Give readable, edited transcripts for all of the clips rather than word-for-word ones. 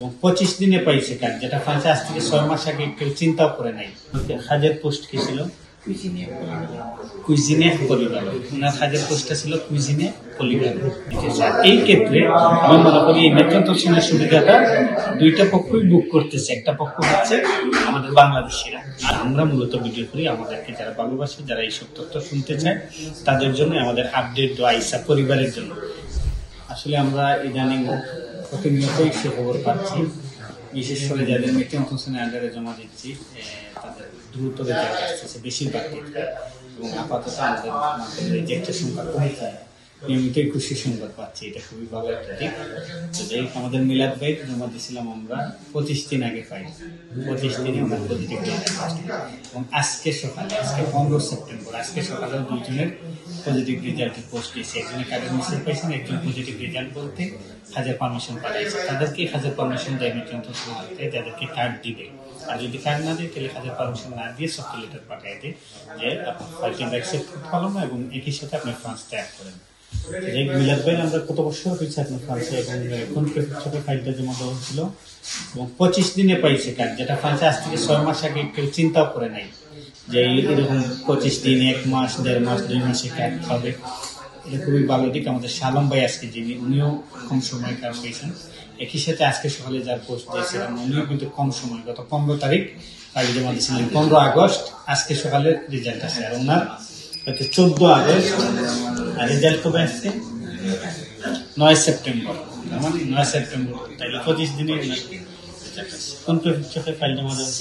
25 দিনে পাইছে কাজ, যেটা ফ্রান্সে আজ থেকে 6 মাস আগে কেউ চিন্তাও করে নাই। কাজের পোস্ট কি ছিল? কুইজিনে পলিভালো। ওনার কাজের পোস্টটা ছিল কুইজিনে পলিভালো। এই ক্ষেত্রে আমি মনে করি এই মেট্রোট্রানসের সুবিধাটা দুইটা পক্ষই বুক করতেছে। একটা পক্ষ হচ্ছে আমাদের বাংলাদেশিরা, আর আমরা মূলত ভিডিও করি আমাদেরকে যারা ভালোবাসে, যারা এইসব তথ্য শুনতে চায় তাদের জন্য, আমাদের আপডেট ও আইসা পরিবারের জন্য। আসলে আমরা ইদানিং প্রতিনিয়তই সে খবর পাচ্ছি, বিশেষ করে যাদের মেট্রোট্রানসের আন্ডারে জমা দিচ্ছি তাদের দ্রুত রেজাল্ট আসতেছে বেশিরভাগ ক্ষেত্রে, এবং আপাতত আমাদের রেজাল্টের সংখ্যা কমছে। নিয়মিতই খুশি সংবাদ পাচ্ছি, এটা খুবই ভালো একটা দিক। তো যাই হোক, আমাদের মিলাদ ভাই জমা দিয়েছিলাম আমরা 25 দিন আগে পাই, 25 দিনে আমরা পজিটিভ রেজাল্ট আসছে। এবং আজকে সকালে, আজকে 15 সেপ্টেম্বর, আজকে সকালেও দুজনের পজিটিভ রেজাল্টের পোস্ট দিয়েছে। একজনে কার্ডের মেসেজ পাইছেন, একজন পজিটিভ রেজাল্ট বলতে হাজার পারমিশন পাঠাইছে। তাদেরকে হাজার পারমিশন দেয় মেট্রোট্রানসে, যাদেরকে কার্ড দিবে। আর যদি কার্ড না দেয় তাহলে হাজার পারমিশন না দিয়ে সফট লেটার পাঠাই দেয় যে আপনার ফাইলটি আমরা অ্যাকসেপ্ট করতে পারলাম না, এবং একই সাথে আপনি ফ্রান্স ত্যাগ করেন। মিলাদ ভাই, আমরা কত বছর হয়েছে আপনার ফ্রান্সে, এবং কোন প্রেফেকচারে ফাইলটা জমা দেওয়া হয়েছিল? এবং 25 দিনে পাইছে কাজ, যেটা ফ্রান্সে আজ থেকে 6 মাস আগে কেউ চিন্তাও করে নাই যে এরকম 25 দিন, 1 মাস, 1.5 মাস, 2 মাসে কাজ পাবে। এটা খুবই ভালো দিক। আমাদের শালম ভাই আজকে যিনি, উনিও কম সময় কাজ পেয়েছেন। একই সাথে আজকে সকালে যার পোস্ট দিয়েছিলাম উনিও কিন্তু কম সময়, গত 15 তারিখ ফাইল জমা দিয়েছিলেন, 15 আগস্ট আজকে সকালে রেজাল্ট আসে। আর ওনার হচ্ছে 14 আগস্ট, আর রেজাল্ট কবে আসছে? 9 সেপ্টেম্বর। 9 সেপ্টেম্বর, তাইলে 25 দিনে কোন প্রেফেকচারে ফাইল জমা দেওয়া?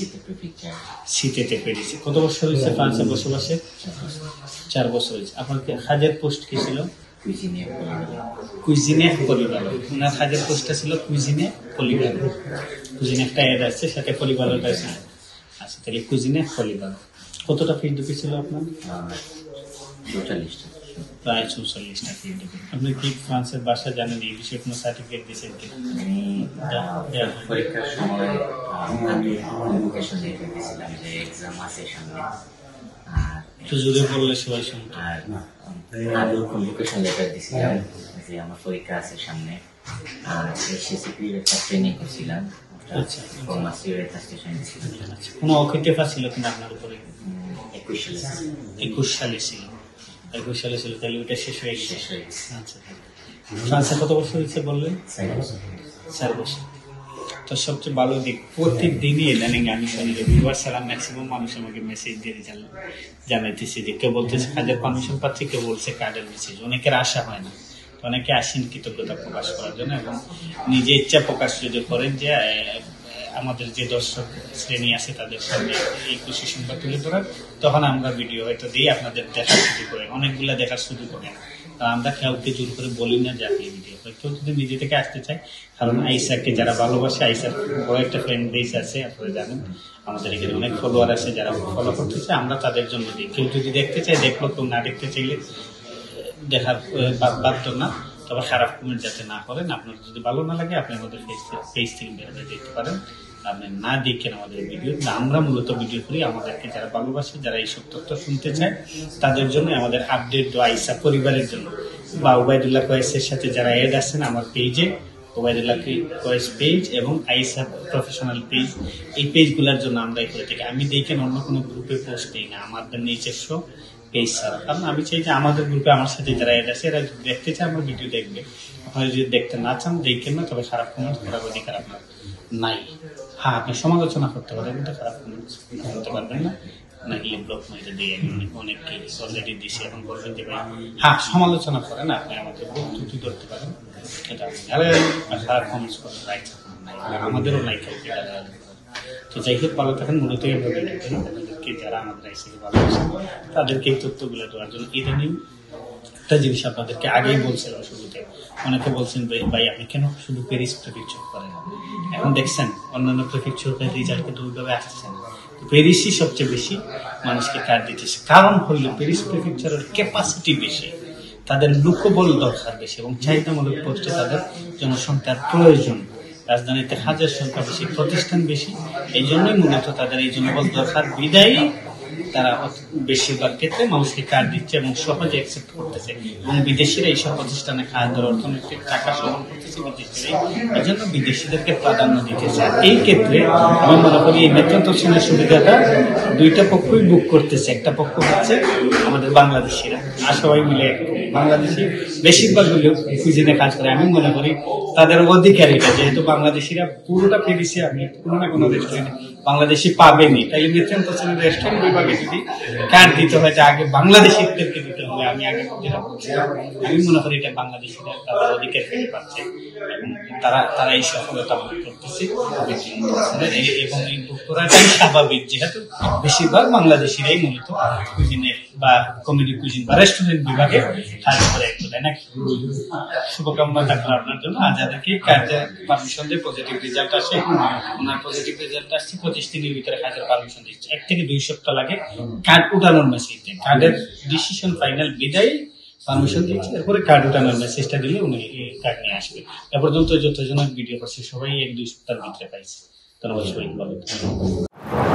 সিটেতে পেরেছে। কত বছর হয়েছে ফ্রান্সে বসবাসে? 4 বছর হয়েছে। আপনার কাজের পোস্ট কি ছিল? কুইজিনে পলিভালো। ওনার কাজের পোস্টটা ছিল কুইজিনে পলিভালো। কুইজিনে একটা অ্যাড আসছে, সাথে পলিভালোটা আছে। আচ্ছা, তাহলে কুইজিনে পলিভালো। কতটা ফিড ঢুকেছিল আপনার? 44টা, প্রায় 44টা ফিড ঢুকে। আপনি কি ফ্রান্সের ভাষা জানেন? এই বিষয়ে কোনো সার্টিফিকেট দিয়েছেন কি? পরীক্ষার সময় আমি কনভোকেশন লিখে দিয়েছিলাম যে এক্সাম আছে সামনে, আর একটু জোরে বললে সবাই শুনতো। আর আমি কনভোকেশন লেটার দিয়েছিলাম যে আমার পরীক্ষা আছে সামনে। আর এসএসসিপির একটা ট্রেনিং করছিলাম, আচ্ছা, কমার্সিয়াল অ্যাটাস্টেশন দিয়েছিলাম। কোনো অকৃতজ্ঞতা ছিল কিনা আপনার উপরে? 21 সালে ছিল। 21 সালে ছিল, তাহলে ওটা শেষ হয়ে গেছে। আচ্ছা, ফ্রান্সে কত বছর হয়েছে বললেন? 4 বছর। তো সবচেয়ে ভালো দিক, প্রতিদিনই ইদানিং আমি শুনি যে ভিউয়ার ছাড়া ম্যাক্সিমাম মানুষ আমাকে মেসেজ দিয়ে জানাইতেছে যে কেউ বলতেছে কাজের পারমিশন পাচ্ছে, কেউ বলছে কার্ডের মেসেজ। অনেকের আশা হয় না, অনেকে আসেন কৃতজ্ঞতা প্রকাশ করার জন্য, এবং নিজে ইচ্ছা প্রকাশ যদি করেন যে আমাদের যে দর্শক শ্রেণী আছে তাদের সামনে এই খুশি সংবাদ তুলে ধরার, তখন আমরা ভিডিও হয়তো দিই, আপনাদের দেখার সুযোগ করে। অনেকগুলা দেখার সুযোগ করে না, আমরা কাউকে জোর করে বলি না যে আপনি ভিডিও করে। কেউ যদি নিজে থেকে আসতে চায়, কারণ আইসাকে যারা ভালোবাসে, আইসার বড় একটা ফ্যান বেস আছে, আপনারা জানেন আমাদের এখানে অনেক ফলোয়ার আছে যারা ফলো করতে চায়, আমরা তাদের জন্য দিই। কেউ যদি দেখতে চায় দেখলো, কেউ না দেখতে চাইলে দেখার বাধ্য না। তবে খারাপ কমেন্ট যাতে না করেন। আপনার যদি ভালো না লাগে আপনি আমাদের পেজ থেকে বেরোতে দেখতে পারেন, আপনি না দেখেন আমাদের ভিডিও। আমরা মূলত ভিডিও করি আমাদেরকে যারা ভালোবাসে, যারা এইসব তথ্য শুনতে চায় তাদের জন্য, আমাদের আপডেট ও আইসা পরিবারের জন্য। বা ওবায়দুল্লাহ কয়েসের সাথে যারা এড আছেন আমার পেজে, ওবায়দুল্লাহ কয়েস পেজ এবং আইসা প্রফেশনাল পেজ, এই পেজগুলোর জন্য আমরাই করে থাকি। আমি দেখেন অন্য কোনো গ্রুপে পোস্ট দিই না, আমাদের নিজস্ব পেজ ছাড়া। কারণ আমি চাই যে আমাদের গ্রুপে আমার সাথে যারা এড আছে এরা দেখতে চায় আমার ভিডিও দেখবে। আপনারা যদি দেখতে না চান দেখেন না, তবে খারাপ কমেন্ট করার অধিকার আপনার নাই। হ্যাঁ, আপনি সমালোচনা করতে পারেন, কিন্তু খারাপ কমেন্ট করতে পারবেন না। নাকি ব্লক মেরে দিয়ে অনেককে অলরেডি দিছে, এখন বলবেন যে ভাই হ্যাঁ সমালোচনা করেন, আপনি আমাদের খুব ত্রুটি করতে পারেন, এটা খারাপ কমেন্টস করেন, রাইট আমাদেরও নাই কাউকে। তো যাই হোক, ভালো থাকেন। মূলত এভাবে আপনাদেরকে যারা আমাদের আইসিকে ভালোবাসেন তাদেরকে এই তথ্যগুলো দেওয়ার জন্য। ইদানিং একটা জিনিস আপনাদেরকে আগেই বলছিলাম শুরুতে, অনেকে বলছেন ভাই আপনি কেন শুধু প্যারিস প্রেফেকচার করেন? এখন দেখছেন অন্যান্য প্রেফেকচারের রেজাল্ট কিন্তু ওইভাবে আসতেছে না, প্যারিসই সবচেয়ে বেশি মানুষকে কার্ড দিতেছে। কারণ হইল প্যারিস প্রেফেকচারের ক্যাপাসিটি বেশি, তাদের লোকবল দরকার বেশি, এবং চাহিদামূলক পোস্টে তাদের জনসংখ্যার প্রয়োজন। রাজধানীতে হাজার সংখ্যা বেশি, প্রতিষ্ঠান বেশি, এই জন্যই মূলত তাদের এই জনবল দরকার। বিদায়ী তারা বেশিরভাগ ক্ষেত্রে মানুষকে কার্ড দিচ্ছে এবং সহজে অ্যাকসেপ্ট করতেছে, এবং বিদেশিরা এইসব প্রতিষ্ঠানে কাজ দেওয়ার অর্থনৈতিক টাকা সমান করতেছে বিদেশিরাই, এই জন্য বিদেশিদেরকে প্রাধান্য দিতেছে। আর এই ক্ষেত্রে আমি মনে করি এই মেট্রো তহসিলের সুবিধাটা দুইটা পক্ষই বুক করতেছে। একটা পক্ষ হচ্ছে আমাদের বাংলাদেশিরা, আর সবাই মিলে বাংলাদেশি বেশিরভাগ কুইজিনে কাজ করে। আমি মনে করি তাদের অধিকার এটা, যেহেতু বাংলাদেশিরা পুরোটা পেয়েছে, আমি কোনো না কোনো রেস্টুরেন্ট বাংলাদেশি পাবেনি, তাইলে মেট্রো তহসিলের রেস্টুরেন্ট বিভাগে যদি কার্ড দিতে হয়, আগে বাংলাদেশিদেরকে দিতে হবে। আমি আগে যেটা বলছিলাম, আমি মনে করি এটা বাংলাদেশিরা তাদের অধিকার ফিরে পাচ্ছে এবং তারা এই সফলতা ভোগ করতেছে, এবং এই ভোগ করাটাই স্বাভাবিক, যেহেতু বেশিরভাগ বাংলাদেশিরাই মূলত কুইজিনে বা কমেডি কুইজিন বা রেস্টুরেন্ট বিভাগে কাজ করে, তাই নাকি? শুভকামনা থাকলো আপনার জন্য। আর যাদেরকে কাজের পারমিশন দিয়ে পজিটিভ রেজাল্ট আসে, ওনার পজিটিভ রেজাল্ট আসছে 25 দিনের ভিতরে কাজের পারমিশন দিচ্ছে। 1 থেকে 2 সপ্তাহ লাগে কার্ড উঠানোর মেসেজে, কার্ডের ডিসিশন ফাইনাল বিদায় পারমিশন দিচ্ছে, এরপরে কার্ড উঠানোর মেসেজটা দিলে উনি কার্ড নিয়ে আসবে। এ পর্যন্ত যতজনের ভিডিও করছে সবাই 1-2 সপ্তাহের ভিতরে পাইছে। ধন্যবাদ সবাই, ভালো থাকবেন।